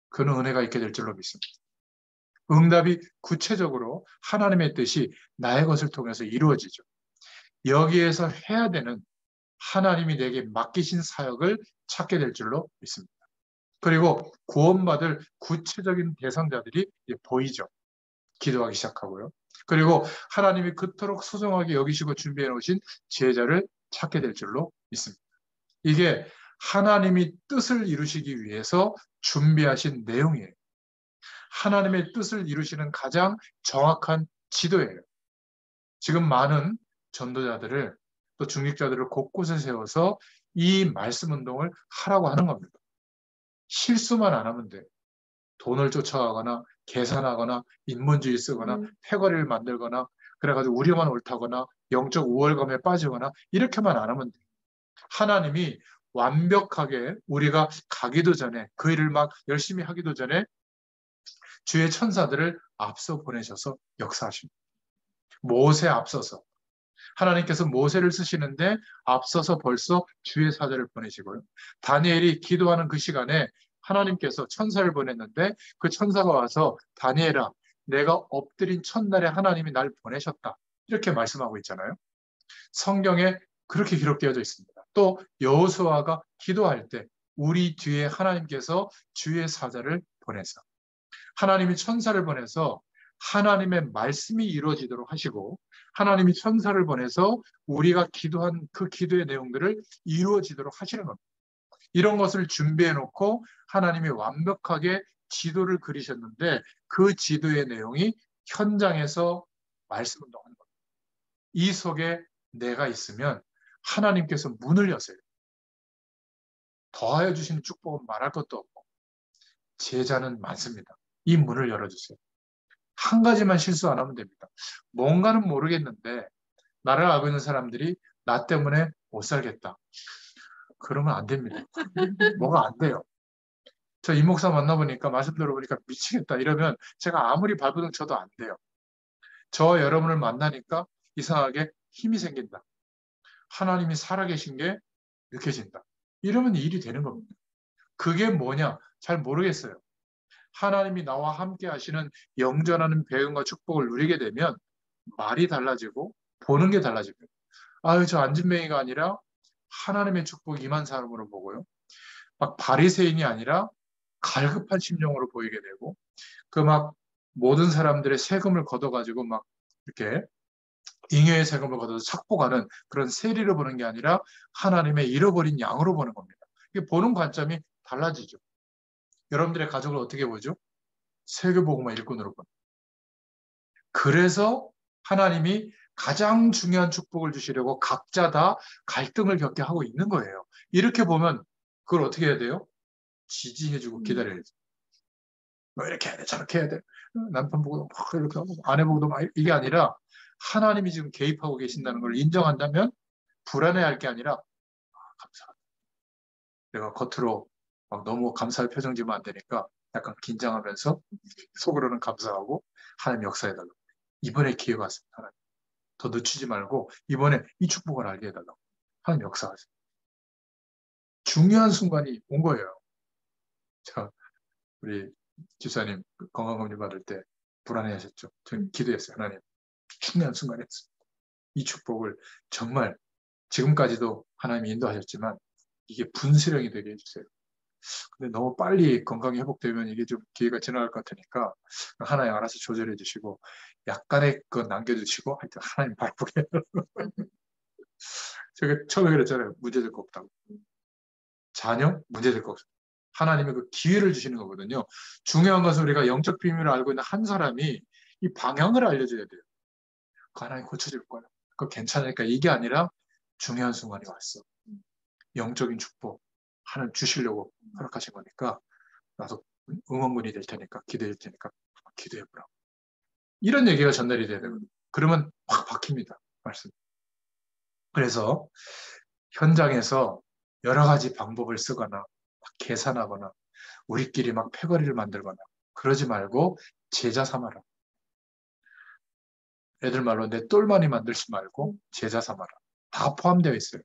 그는 은혜가 있게 될 줄로 믿습니다. 응답이 구체적으로 하나님의 뜻이 나의 것을 통해서 이루어지죠. 여기에서 해야 되는, 하나님이 내게 맡기신 사역을 찾게 될 줄로 믿습니다. 그리고 구원받을 구체적인 대상자들이 이제 보이죠. 기도하기 시작하고요. 그리고 하나님이 그토록 소중하게 여기시고 준비해 놓으신 제자를 찾게 될 줄로 믿습니다. 이게 하나님이 뜻을 이루시기 위해서 준비하신 내용이에요. 하나님의 뜻을 이루시는 가장 정확한 지도예요. 지금 많은 전도자들을, 또 중직자들을 곳곳에 세워서 이 말씀 운동을 하라고 하는 겁니다. 실수만 안 하면 돼요. 돈을 쫓아가거나 계산하거나 인문주의 쓰거나 패거리를 만들거나 그래가지고 우리만 옳다거나 영적 우월감에 빠지거나 이렇게만 안 하면 돼요. 하나님이 완벽하게 우리가 가기도 전에, 그 일을 막 열심히 하기도 전에 주의 천사들을 앞서 보내셔서 역사하십니다. 모세 앞서서, 하나님께서 모세를 쓰시는데 앞서서 벌써 주의 사자를 보내시고요. 다니엘이 기도하는 그 시간에 하나님께서 천사를 보냈는데 그 천사가 와서 다니엘아, 내가 엎드린 첫날에 하나님이 날 보내셨다. 이렇게 말씀하고 있잖아요. 성경에 그렇게 기록되어져 있습니다. 또 여호수아가 기도할 때 우리 뒤에 하나님께서 주의 사자를 보내서, 하나님이 천사를 보내서 하나님의 말씀이 이루어지도록 하시고 하나님이 천사를 보내서 우리가 기도한 그 기도의 내용들을 이루어지도록 하시는 겁니다. 이런 것을 준비해 놓고 하나님이 완벽하게 지도를 그리셨는데 그 지도의 내용이 현장에서 말씀 운동하는 겁니다. 이 속에 내가 있으면 하나님께서 문을 여세요. 더하여 주시는 축복은 말할 것도 없고 제자는 많습니다. 이 문을 열어주세요. 한 가지만 실수 안 하면 됩니다. 뭔가는 모르겠는데 나를 알고 있는 사람들이 나 때문에 못 살겠다. 그러면 안 됩니다. 뭐가 안 돼요. 저 이 목사 만나보니까, 말씀 들어보니까 미치겠다 이러면 제가 아무리 발버둥 쳐도 안 돼요. 저 여러분을 만나니까 이상하게 힘이 생긴다. 하나님이 살아계신 게 느껴진다. 이러면 일이 되는 겁니다. 그게 뭐냐? 잘 모르겠어요. 하나님이 나와 함께 하시는 영전하는 배움과 축복을 누리게 되면 말이 달라지고 보는 게 달라집니다. 아유, 저 안진뱅이가 아니라 하나님의 축복이 임한 사람으로 보고요. 막 바리새인이 아니라 갈급한 심령으로 보이게 되고, 그 막 모든 사람들의 세금을 걷어가지고 막 이렇게 잉여의 세금을 걷어서 착복하는 그런 세리로 보는 게 아니라 하나님의 잃어버린 양으로 보는 겁니다. 이게 보는 관점이 달라지죠. 여러분들의 가족을 어떻게 보죠? 세계복음화 일꾼으로 보는. 그래서 하나님이 가장 중요한 축복을 주시려고 각자 다 갈등을 겪게 하고 있는 거예요. 이렇게 보면 그걸 어떻게 해야 돼요? 지지해주고 기다려야지. 뭐 이렇게 해야 돼, 저렇게 해야 돼. 남편 보고 막 이렇게 하고 아내 보고도 막 이게 아니라 하나님이 지금 개입하고 계신다는 걸 인정한다면 불안해할 게 아니라 감사하다. 내가 겉으로 막 너무 감사할 표정 지으면 안 되니까 약간 긴장하면서 속으로는 감사하고 하나님 역사해달라고. 이번에 기회가 왔습니다. 하나님. 더 늦추지 말고 이번에 이 축복을 알게 해달라고. 하나님 역사하세요. 중요한 순간이 온 거예요. 자, 우리 집사님 건강검진 받을 때 불안해하셨죠. 저는 기도했어요. 하나님, 중요한 순간이었어요. 이 축복을 정말 지금까지도 하나님이 인도하셨지만 이게 분수령이 되게 해주세요. 근데 너무 빨리 건강이 회복되면 이게 좀 기회가 지나갈 것 같으니까 하나님 알아서 조절해 주시고 약간의 그 남겨주시고 하여튼 하나님 바쁘게 제가 처음에 그랬잖아요. 문제될 거 없다고. 자녀? 문제될 거 없어요. 하나님이 그 기회를 주시는 거거든요. 중요한 것은 우리가 영적 비밀을 알고 있는 한 사람이 이 방향을 알려줘야 돼요. 그 하나님 고쳐줄 거야. 그거 괜찮으니까 이게 아니라 중요한 순간이 왔어. 영적인 축복 하나님 주시려고 허락하신 거니까 나도 응원군이 될 테니까 기도할 테니까 기도해보라고. 이런 얘기가 전달이 돼야 되거든요. 그러면 확 바뀝니다. 말씀. 그래서 현장에서 여러 가지 방법을 쓰거나 막 계산하거나 우리끼리 막 패거리를 만들거나 그러지 말고 제자 삼아라. 애들 말로 내 똘마니 만들지 말고 제자 삼아라. 다 포함되어 있어요.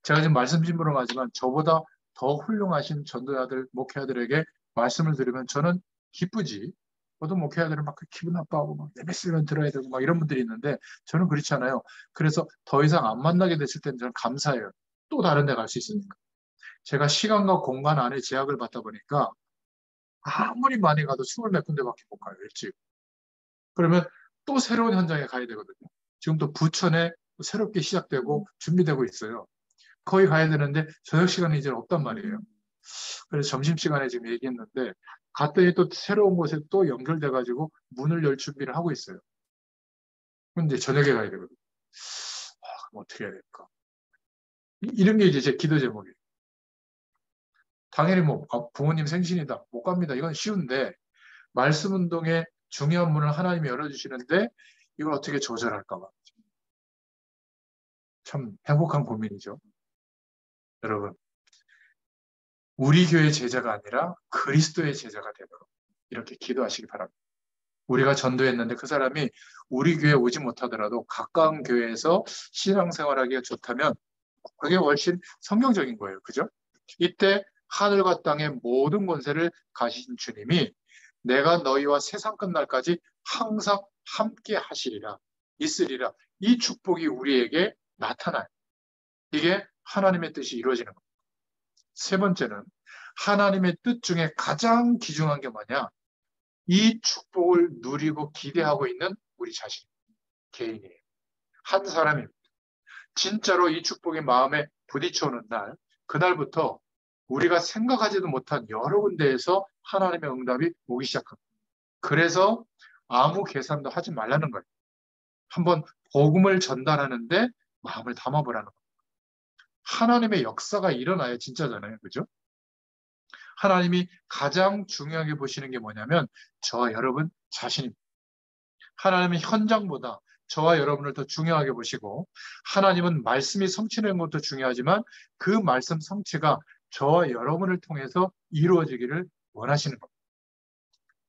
제가 지금 말씀 심부름하지만 저보다 더 훌륭하신 전도자들, 목회자들에게 말씀을 들으면 저는 기쁘지. 저도 목회자들은 막 기분 나빠하고 막 내 메시지만 들어야 되고 막 이런 분들이 있는데 저는 그렇지 않아요. 그래서 더 이상 안 만나게 됐을 때는 저는 감사해요. 또 다른 데 갈 수 있으니까. 제가 시간과 공간 안에 제약을 받다 보니까 아무리 많이 가도 20몇 군데밖에 못 가요, 일찍. 그러면 또 새로운 현장에 가야 되거든요. 지금 또 부천에 새롭게 시작되고 준비되고 있어요. 거기 가야 되는데 저녁 시간이 이제 없단 말이에요. 그래서 점심시간에 지금 얘기했는데 갔더니 또 새로운 곳에 또 연결돼가지고 문을 열 준비를 하고 있어요. 근데 저녁에 가야 되거든요. 그럼 어떻게 해야 될까? 이런 게 이제 제 기도 제목이에요. 당연히 뭐 부모님 생신이다. 못 갑니다. 이건 쉬운데 말씀 운동의 중요한 문을 하나님이 열어주시는데 이걸 어떻게 조절할까 봐. 참 행복한 고민이죠. 여러분, 우리 교회 제자가 아니라 그리스도의 제자가 되도록 이렇게 기도하시기 바랍니다. 우리가 전도했는데 그 사람이 우리 교회에 오지 못하더라도 가까운 교회에서 신앙생활하기가 좋다면 그게 훨씬 성경적인 거예요. 그죠? 이때 하늘과 땅의 모든 권세를 가지신 주님이 내가 너희와 세상 끝날까지 항상 함께 하시리라, 있으리라. 이 축복이 우리에게 나타나요. 이게 하나님의 뜻이 이루어지는 겁니다. 세 번째는 하나님의 뜻 중에 가장 귀중한 게 뭐냐? 이 축복을 누리고 기대하고 있는 우리 자신, 개인이에요. 한 사람입니다. 진짜로 이 축복이 마음에 부딪혀오는 날, 그날부터 우리가 생각하지도 못한 여러 군데에서 하나님의 응답이 오기 시작합니다. 그래서 아무 계산도 하지 말라는 거예요. 한번 복음을 전달하는데 마음을 담아보라는 거예요. 하나님의 역사가 일어나야 진짜잖아요. 그죠? 하나님이 가장 중요하게 보시는 게 뭐냐면 저와 여러분 자신입니다. 하나님은 현장보다 저와 여러분을 더 중요하게 보시고 하나님은 말씀이 성취되는 것도 중요하지만 그 말씀 성취가 저와 여러분을 통해서 이루어지기를 원하시는 겁니다.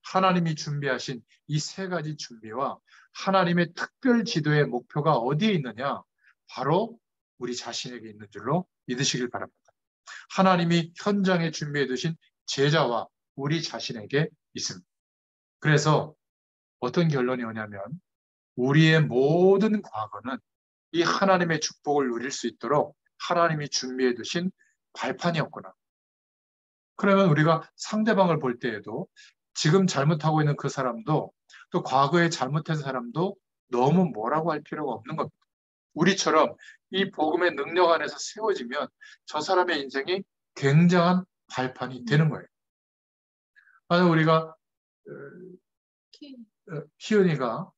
하나님이 준비하신 이 세 가지 준비와 하나님의 특별 지도의 목표가 어디에 있느냐? 바로 우리 자신에게 있는 줄로 믿으시길 바랍니다. 하나님이 현장에 준비해 두신 제자와 우리 자신에게 있습니다. 그래서 어떤 결론이 오냐면 우리의 모든 과거는 이 하나님의 축복을 누릴 수 있도록 하나님이 준비해 두신 발판이었구나. 그러면 우리가 상대방을 볼 때에도 지금 잘못하고 있는 그 사람도 또 과거에 잘못한 사람도 너무 뭐라고 할 필요가 없는 겁니다. 우리처럼 이 복음의 능력 안에서 세워지면 저 사람의 인생이 굉장한 발판이 되는 거예요. 만약 우리가 희은이가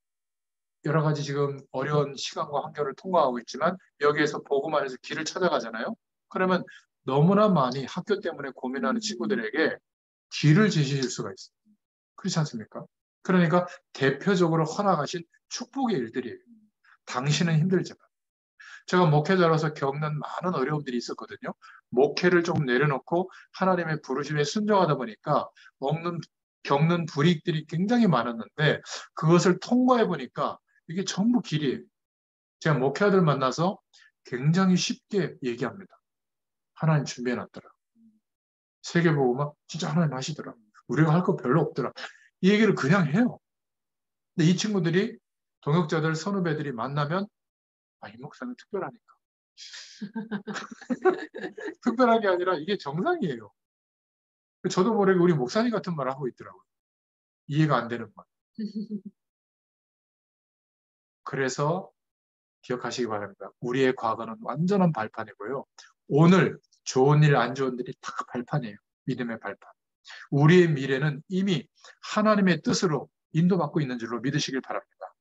여러 가지 지금 어려운 시간과 환경을 통과하고 있지만 여기에서 복음 안에서 길을 찾아가잖아요. 그러면 너무나 많이 학교 때문에 고민하는 친구들에게 길을 제시해 줄 수가 있어요. 그렇지 않습니까? 그러니까 대표적으로 허락하신 축복의 일들이에요. 당신은 힘들지만. 제가 목회자로서 겪는 많은 어려움들이 있었거든요. 목회를 조금 내려놓고 하나님의 부르심에 순종하다 보니까 겪는 불이익들이 굉장히 많았는데 그것을 통과해 보니까 이게 전부 길이에요. 제가 목회자들 만나서 굉장히 쉽게 얘기합니다. 하나님 준비해 놨더라. 세계복음은 진짜 하나님 하시더라. 우리가 할 거 별로 없더라. 이 얘기를 그냥 해요. 근데 이 친구들이 동역자들, 선후배들이 만나면 이 목사는 특별하니까. 특별한 게 아니라 이게 정상이에요. 저도 모르게 우리 목사님 같은 말을 하고 있더라고요. 이해가 안 되는 말. 그래서 기억하시기 바랍니다. 우리의 과거는 완전한 발판이고요. 오늘 좋은 일, 안 좋은 일이 다 발판이에요. 믿음의 발판. 우리의 미래는 이미 하나님의 뜻으로 인도받고 있는 줄로 믿으시길 바랍니다.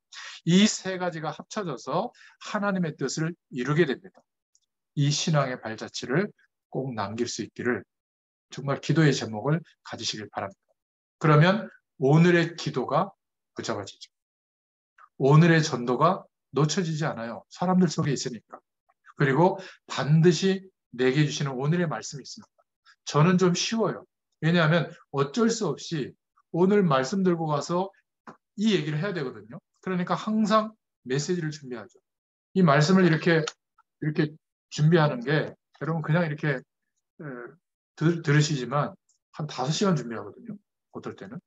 이 세 가지가 합쳐져서 하나님의 뜻을 이루게 됩니다. 이 신앙의 발자취를 꼭 남길 수 있기를 정말 기도의 제목을 가지시길 바랍니다. 그러면 오늘의 기도가 붙잡아지죠. 오늘의 전도가 놓쳐지지 않아요. 사람들 속에 있으니까. 그리고 반드시 내게 주시는 오늘의 말씀이 있습니다. 저는 좀 쉬워요. 왜냐하면 어쩔 수 없이 오늘 말씀 들고 가서 이 얘기를 해야 되거든요. 그러니까 항상 메시지를 준비하죠. 이 말씀을 이렇게 준비하는 게 여러분 그냥 이렇게 들으시지만 한 5시간 준비하거든요. 어떨 때는.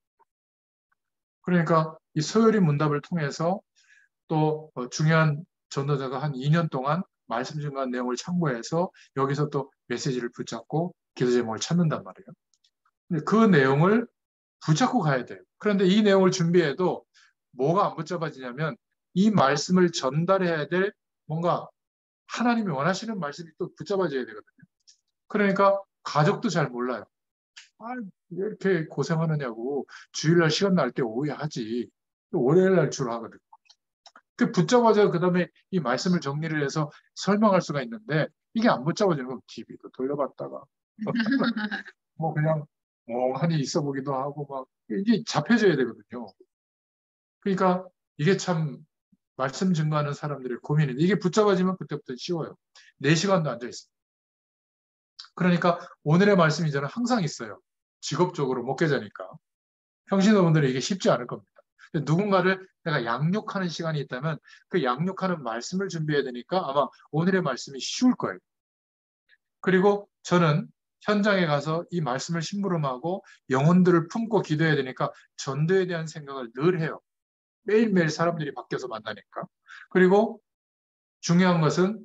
그러니까 이 서열이 문답을 통해서 또 중요한 전도자가 한 2년 동안 말씀 중간 내용을 참고해서 여기서 또 메시지를 붙잡고 기도 제목을 찾는단 말이에요. 근데 그 내용을 붙잡고 가야 돼요. 그런데 이 내용을 준비해도 뭐가 안 붙잡아지냐면 이 말씀을 전달해야 될 뭔가 하나님이 원하시는 말씀이 또 붙잡아져야 되거든요. 그러니까 가족도 잘 몰라요. 왜 이렇게 고생하느냐고 주일날 시간 날 때 오해하지. 월요일날 주로 하거든요. 그 붙잡아져 그 다음에 이 말씀을 정리를 해서 설명할 수가 있는데 이게 안 붙잡아지는 건 TV도 돌려봤다가 뭐 그냥 멍하니 있어 보기도 하고 막 이게 잡혀져야 되거든요. 그러니까 이게 참 말씀 증거하는 사람들의 고민인데 이게 붙잡아지면 그때부터 쉬워요. 4시간도 앉아 있어요. 그러니까 오늘의 말씀이 저는 항상 있어요. 직업적으로 목회자니까. 평신도분들은 이게 쉽지 않을 겁니다. 누군가를 내가 양육하는 시간이 있다면 그 양육하는 말씀을 준비해야 되니까 아마 오늘의 말씀이 쉬울 거예요. 그리고 저는 현장에 가서 이 말씀을 심부름하고 영혼들을 품고 기도해야 되니까 전도에 대한 생각을 늘 해요. 매일매일 사람들이 바뀌어서 만나니까. 그리고 중요한 것은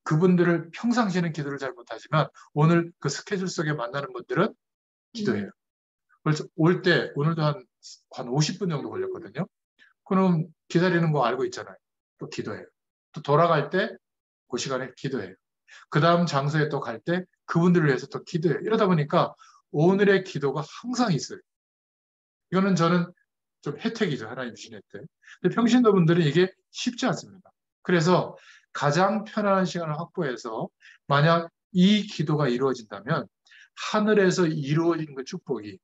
그분들을 평상시에는 기도를 잘 못하지만 오늘 그 스케줄 속에 만나는 분들은 기도해요. 그래서 올 때 오늘도 한 50분 정도 걸렸거든요. 그럼 기다리는 거 알고 있잖아요. 또 기도해요. 또 돌아갈 때 그 시간에 기도해요. 그 다음 장소에 또 갈 때 그분들을 위해서 또 기도해요. 이러다 보니까 오늘의 기도가 항상 있어요. 이거는 저는 좀 혜택이죠. 하나님 주신 혜택. 근데 평신도분들은 이게 쉽지 않습니다. 그래서 가장 편안한 시간을 확보해서 만약 이 기도가 이루어진다면 하늘에서 이루어진 그 축복이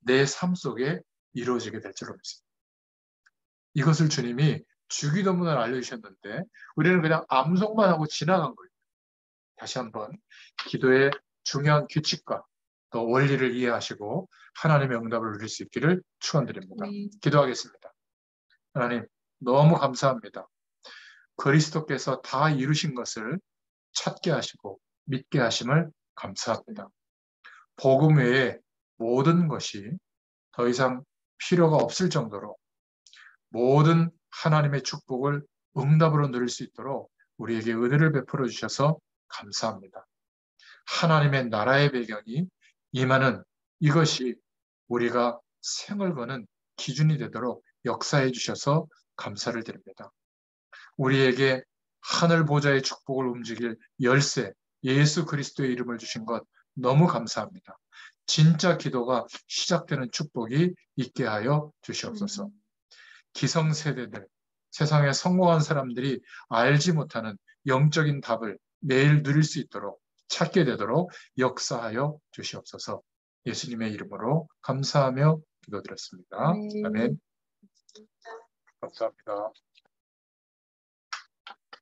내 삶 속에 이루어지게 될 줄로 믿습니다. 이것을 주님이 주기도문을 알려주셨는데 우리는 그냥 암송만 하고 지나간 거예요. 다시 한번 기도의 중요한 규칙과 또 원리를 이해하시고 하나님의 응답을 누릴 수 있기를 축원드립니다. 기도하겠습니다. 하나님 너무 감사합니다. 그리스도께서 다 이루신 것을 찾게 하시고 믿게 하심을 감사합니다. 복음 외에 모든 것이 더 이상 필요가 없을 정도로 모든 하나님의 축복을 응답으로 누릴 수 있도록 우리에게 은혜를 베풀어 주셔서 감사합니다. 하나님의 나라의 배경이 임하는 이것이 우리가 생을 거는 기준이 되도록 역사해 주셔서 감사를 드립니다. 우리에게 하늘 보좌의 축복을 움직일 열쇠, 예수 그리스도의 이름을 주신 것 너무 감사합니다. 진짜 기도가 시작되는 축복이 있게 하여 주시옵소서. 기성세대들, 세상에 성공한 사람들이 알지 못하는 영적인 답을 매일 누릴 수 있도록 찾게 되도록 역사하여 주시옵소서. 예수님의 이름으로 감사하며 기도드렸습니다. 아멘. 감사합니다.